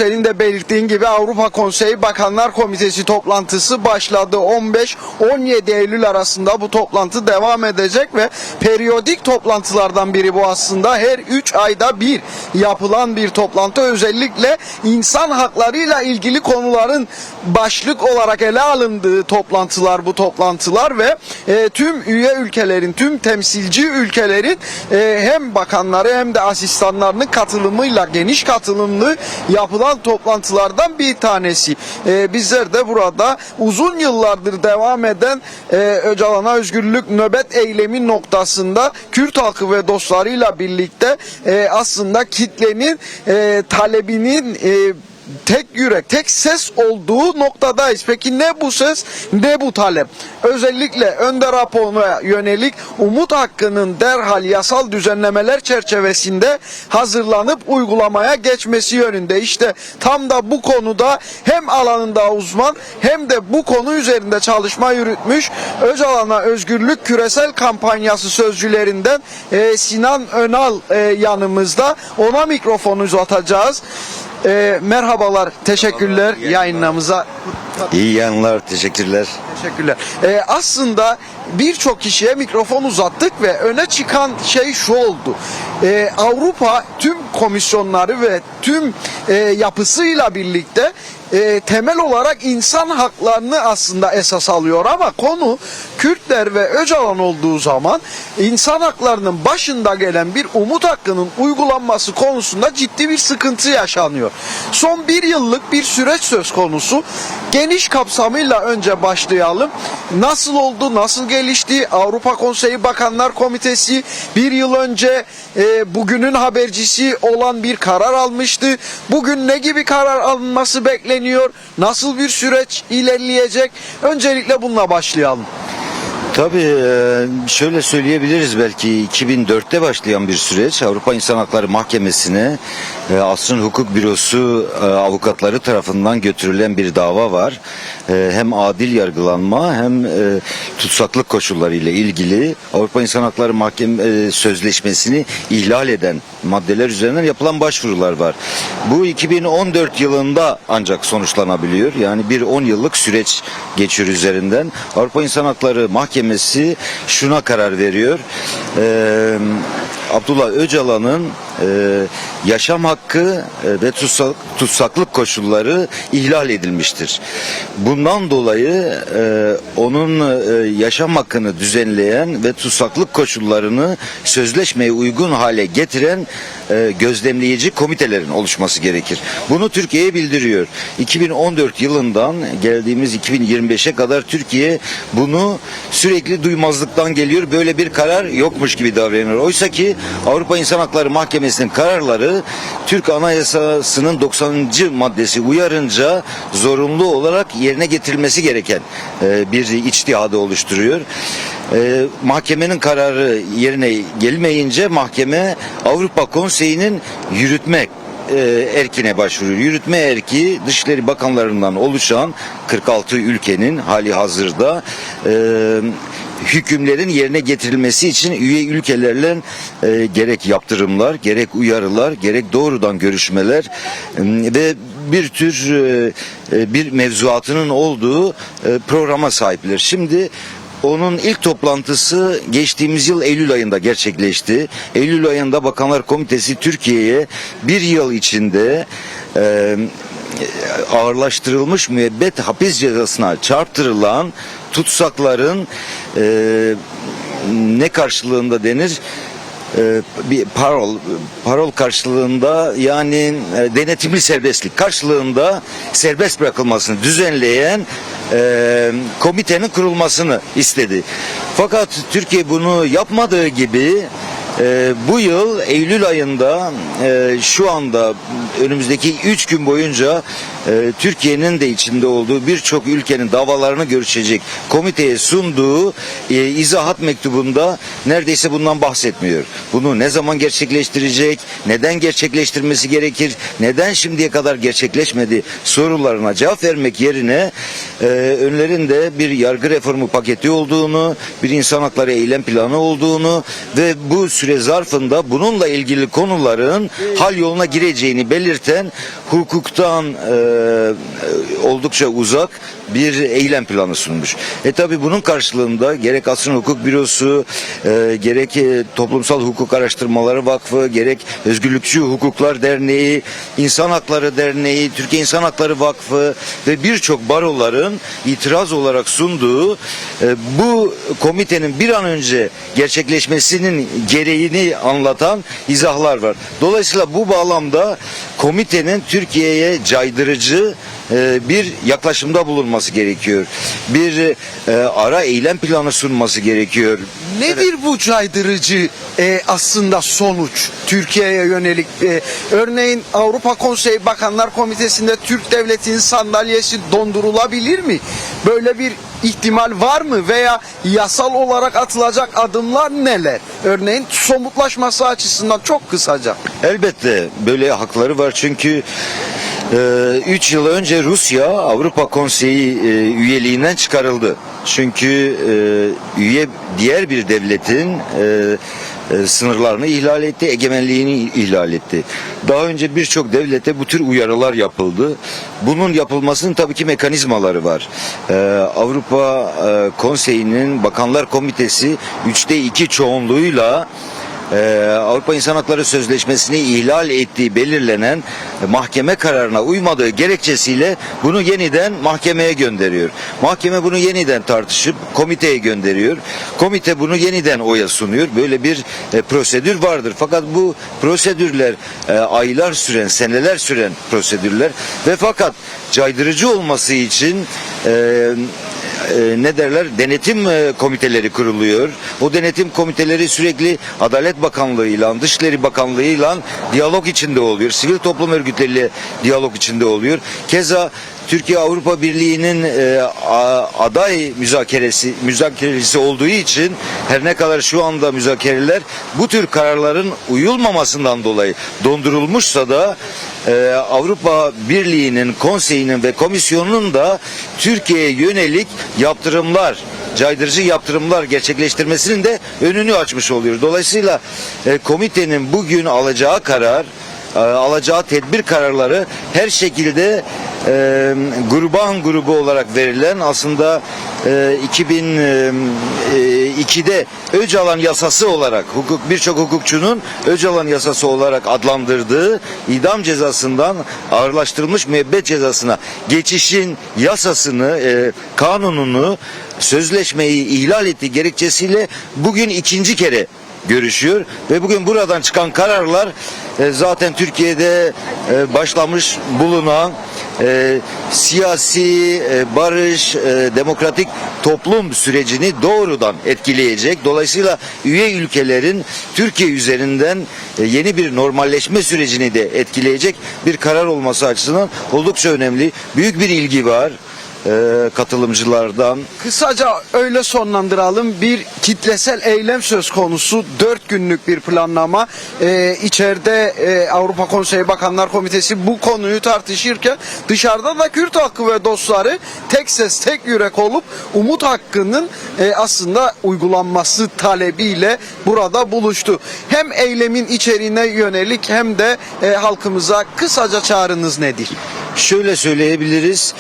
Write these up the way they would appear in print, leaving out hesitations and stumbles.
Senin de belirttiğin gibi Avrupa Konseyi Bakanlar Komitesi toplantısı başladı. 15-17 Eylül arasında bu toplantı devam edecek ve periyodik toplantılardan biri bu aslında. Her 3 ayda bir yapılan bir toplantı. Özellikle insan haklarıyla ilgili konuların başlık olarak ele alındığı toplantılar bu toplantılar ve tüm üye ülkelerin, tüm temsilci ülkelerin hem bakanları hem de asistanlarının katılımıyla, geniş katılımlı yapılan toplantılardan bir tanesi. Bizler de burada uzun yıllardır devam eden Öcalan'a özgürlük nöbet eylemi noktasında Kürt halkı ve dostlarıyla birlikte aslında kitlenin talebinin tek yürek, tek ses olduğu noktadayız. Peki ne bu ses, ne bu talep? Özellikle Önder Apo'na yönelik umut hakkının derhal yasal düzenlemeler çerçevesinde hazırlanıp uygulamaya geçmesi yönünde. İşte tam da bu konuda hem alanında uzman hem de bu konu üzerinde çalışma yürütmüş Öcalan'a Özgürlük Küresel Kampanyası sözcülerinden Sinan Önal yanımızda. Ona mikrofonu uzatacağız. Merhabalar, teşekkürler yayınımıza. İyi yayınlar, teşekkürler. Teşekkürler. Aslında birçok kişiye mikrofon uzattık ve öne çıkan şey şu oldu. Avrupa tüm komisyonları ve tüm yapısıyla birlikte temel olarak insan haklarını aslında esas alıyor ama konu Kürtler ve Öcalan olduğu zaman insan haklarının başında gelen bir umut hakkının uygulanması konusunda ciddi bir sıkıntı yaşanıyor. Son bir yıllık bir süreç söz konusu. Geniş kapsamıyla önce başlayalım. Nasıl oldu, nasıl gelişti? Avrupa Konseyi Bakanlar Komitesi bir yıl önce bugünün habercisi olan bir karar almıştı. Bugün ne gibi karar alınması bekleniyor? Nasıl bir süreç ilerleyecek? Öncelikle bununla başlayalım. Tabii şöyle söyleyebiliriz, belki 2004'te başlayan bir süreç. Avrupa İnsan Hakları Mahkemesi'ne Asrın Hukuk Bürosu avukatları tarafından götürülen bir dava var. Hem adil yargılanma hem tutsaklık koşulları ile ilgili Avrupa İnsan Hakları Sözleşmesi'ni ihlal eden maddeler üzerinden yapılan başvurular var. Bu 2014 yılında ancak sonuçlanabiliyor. Yani bir 10 yıllık süreç geçiyor üzerinden. Avrupa İnsan Hakları Mahkemesi şuna karar veriyor. Abdullah Öcalan'ın yaşam hakkı ve tutsaklık koşulları ihlal edilmiştir. Bundan dolayı onun yaşam hakkını düzenleyen ve tutsaklık koşullarını sözleşmeye uygun hale getiren gözlemleyici komitelerin oluşması gerekir. Bunu Türkiye'ye bildiriyor. 2014 yılından geldiğimiz 2025'e kadar Türkiye bunu sürekli duymazlıktan geliyor. Böyle bir karar yokmuş gibi davranıyor. Oysa ki Avrupa İnsan Hakları Mahkemesi'nin kararları Türk Anayasası'nın 90. maddesi uyarınca zorunlu olarak yerine getirilmesi gereken bir içtihadı oluşturuyor. Mahkemenin kararı yerine gelmeyince mahkeme Avrupa Konseyi'nin yürütme erkine başvuruyor. Yürütme erki Dışişleri Bakanlarından oluşan 46 ülkenin hali hazırda hükümlerin yerine getirilmesi için üye ülkelerle gerek yaptırımlar, gerek uyarılar, gerek doğrudan görüşmeler ve bir tür bir mevzuatının olduğu programa sahipler. Şimdi onun ilk toplantısı geçtiğimiz yıl Eylül ayında gerçekleşti. Eylül ayında Bakanlar Komitesi Türkiye'ye bir yıl içinde ağırlaştırılmış müebbet hapis cezasına çarptırılan tutsakların ne karşılığında denir? Bir parol karşılığında, yani denetimli serbestlik karşılığında serbest bırakılmasını düzenleyen komitenin kurulmasını istedi. Fakat Türkiye bunu yapmadığı gibi bu yıl Eylül ayında şu anda önümüzdeki 3 gün boyunca Türkiye'nin de içinde olduğu birçok ülkenin davalarını görüşecek komiteye sunduğu izahat mektubunda neredeyse bundan bahsetmiyor. Bunu ne zaman gerçekleştirecek, neden gerçekleştirmesi gerekir, neden şimdiye kadar gerçekleşmedi sorularına cevap vermek yerine önlerinde bir yargı reformu paketi olduğunu, bir insan hakları eylem planı olduğunu ve bu süre zarfında bununla ilgili konuların hal yoluna gireceğini belirten hukuktan oldukça uzak bir eylem planı sunmuş. Tabi bunun karşılığında gerek Asrın Hukuk Bürosu, gerek Toplumsal Hukuk Araştırmaları Vakfı, gerek Özgürlükçü Hukuklar Derneği, İnsan Hakları Derneği, Türkiye İnsan Hakları Vakfı ve birçok baroların itiraz olarak sunduğu bu komitenin bir an önce gerçekleşmesinin gereğini anlatan izahlar var. Dolayısıyla bu bağlamda komitenin Türkiye'ye caydırıcı bir yaklaşımda bulunması gerekiyor. Bir ara eylem planı sunması gerekiyor. Nedir bu caydırıcı aslında sonuç Türkiye'ye yönelik? Örneğin Avrupa Konseyi Bakanlar Komitesi'nde Türk Devleti'nin sandalyesi dondurulabilir mi? Böyle bir ihtimal var mı? Veya yasal olarak atılacak adımlar neler? Örneğin somutlaşması açısından çok kısaca. Elbette böyle hakları var çünkü 3 yıl önce Rusya Avrupa Konseyi üyeliğinden çıkarıldı. Çünkü diğer bir devletin sınırlarını ihlal etti, egemenliğini ihlal etti. Daha önce birçok devlete bu tür uyarılar yapıldı. Bunun yapılmasının tabii ki mekanizmaları var. Avrupa Konseyi'nin Bakanlar Komitesi 3'te 2 çoğunluğuyla Avrupa İnsan Hakları Sözleşmesi'ni ihlal ettiği belirlenen mahkeme kararına uymadığı gerekçesiyle bunu yeniden mahkemeye gönderiyor. Mahkeme bunu yeniden tartışıp komiteye gönderiyor. Komite bunu yeniden oya sunuyor. Böyle bir prosedür vardır. Fakat bu prosedürler aylar süren, seneler süren prosedürler ve fakat caydırıcı olması için denetim komiteleri kuruluyor. O denetim komiteleri sürekli Adalet Bakanlığı'yla, Dışişleri Bakanlığı'yla diyalog içinde oluyor. Sivil toplum örgütleriyle diyalog içinde oluyor. Keza Türkiye Avrupa Birliği'nin aday müzakeresi olduğu için her ne kadar şu anda müzakereler bu tür kararların uyulmamasından dolayı dondurulmuşsa da Avrupa Birliği'nin, konseyinin ve komisyonunun da Türkiye'ye yönelik yaptırımlar, caydırıcı yaptırımlar gerçekleştirmesinin de önünü açmış oluyor. Dolayısıyla komitenin bugün alacağı karar, alacağı tedbir kararları her şekilde Gurban grubu olarak verilen aslında 2002'de Öcalan yasası olarak birçok hukukçunun Öcalan yasası olarak adlandırdığı idam cezasından ağırlaştırılmış müebbet cezasına geçişin yasasını, kanununu, sözleşmeyi ihlal ettiği gerekçesiyle bugün ikinci kere görüşüyor ve bugün buradan çıkan kararlar zaten Türkiye'de başlamış bulunan siyasi barış, demokratik toplum sürecini doğrudan etkileyecek. Dolayısıyla üye ülkelerin Türkiye üzerinden yeni bir normalleşme sürecini de etkileyecek bir karar olması açısından oldukça önemli. Büyük bir ilgi var katılımcılardan. Kısaca öyle sonlandıralım. Bir kitlesel eylem söz konusu. 4 günlük bir planlama. İçeride Avrupa Konseyi Bakanlar Komitesi bu konuyu tartışırken dışarıda da Kürt halkı ve dostları tek ses tek yürek olup umut hakkının aslında uygulanması talebiyle burada buluştu. Hem eylemin içeriğine yönelik hem de halkımıza kısaca çağrınız nedir? Şöyle söyleyebiliriz.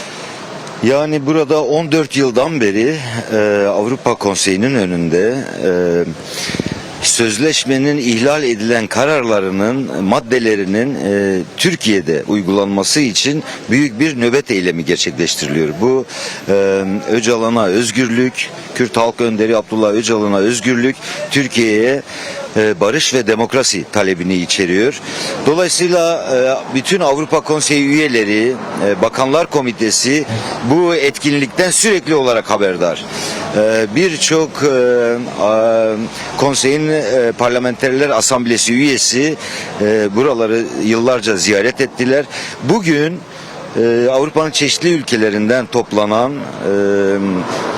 Yani burada 14 yıldan beri Avrupa Konseyi'nin önünde sözleşmenin ihlal edilen kararlarının maddelerinin Türkiye'de uygulanması için büyük bir nöbet eylemi gerçekleştiriliyor. Bu Öcalan'a özgürlük, Kürt halk önderi Abdullah Öcalan'a özgürlük, Türkiye'ye barış ve demokrasi talebini içeriyor. Dolayısıyla bütün Avrupa Konseyi üyeleri, Bakanlar Komitesi bu etkinlikten sürekli olarak haberdar. Birçok konseyin parlamenterler asamblesi üyesi buraları yıllarca ziyaret ettiler. Bugün Avrupa'nın çeşitli ülkelerinden toplanan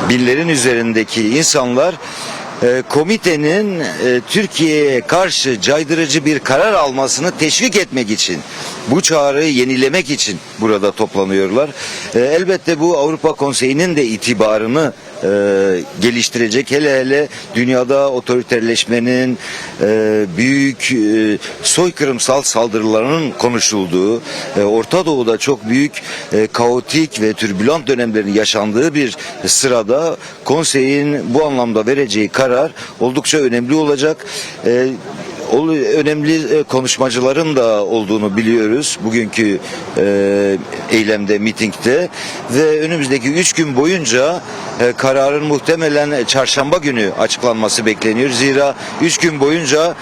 binlerin üzerindeki insanlar komitenin Türkiye'ye karşı caydırıcı bir karar almasını teşvik etmek için, bu çağrıyı yenilemek için burada toplanıyorlar. Elbette bu Avrupa Konseyi'nin de itibarını geliştirecek. Hele hele dünyada otoriterleşmenin büyük soykırımsal saldırıların konuşulduğu, Orta Doğu'da çok büyük kaotik ve türbülent dönemlerin yaşandığı bir sırada konseyin bu anlamda vereceği karar oldukça önemli olacak. Önemli konuşmacıların da olduğunu biliyoruz bugünkü eylemde, mitingde ve önümüzdeki 3 gün boyunca kararın muhtemelen çarşamba günü açıklanması bekleniyor. Zira 3 gün boyunca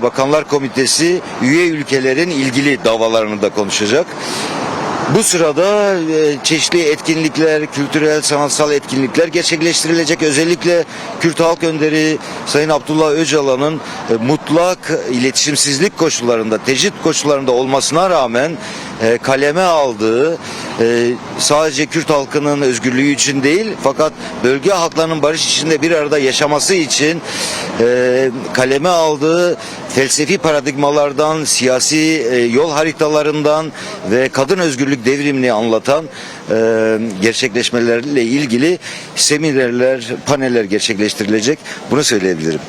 Bakanlar Komitesi üye ülkelerin ilgili davalarını da konuşacak. Bu sırada çeşitli etkinlikler, kültürel, sanatsal etkinlikler gerçekleştirilecek. Özellikle Kürt Halk Önderi Sayın Abdullah Öcalan'ın mutlak iletişimsizlik koşullarında, tecrit koşullarında olmasına rağmen kaleme aldığı sadece Kürt halkının özgürlüğü için değil fakat bölge halklarının barış içinde bir arada yaşaması için kaleme aldığı felsefi paradigmalardan, siyasi yol haritalarından ve kadın özgürlük devrimini anlatan gerçekleşmelerle ilgili seminerler, paneller gerçekleştirilecek. Bunu söyleyebilirim.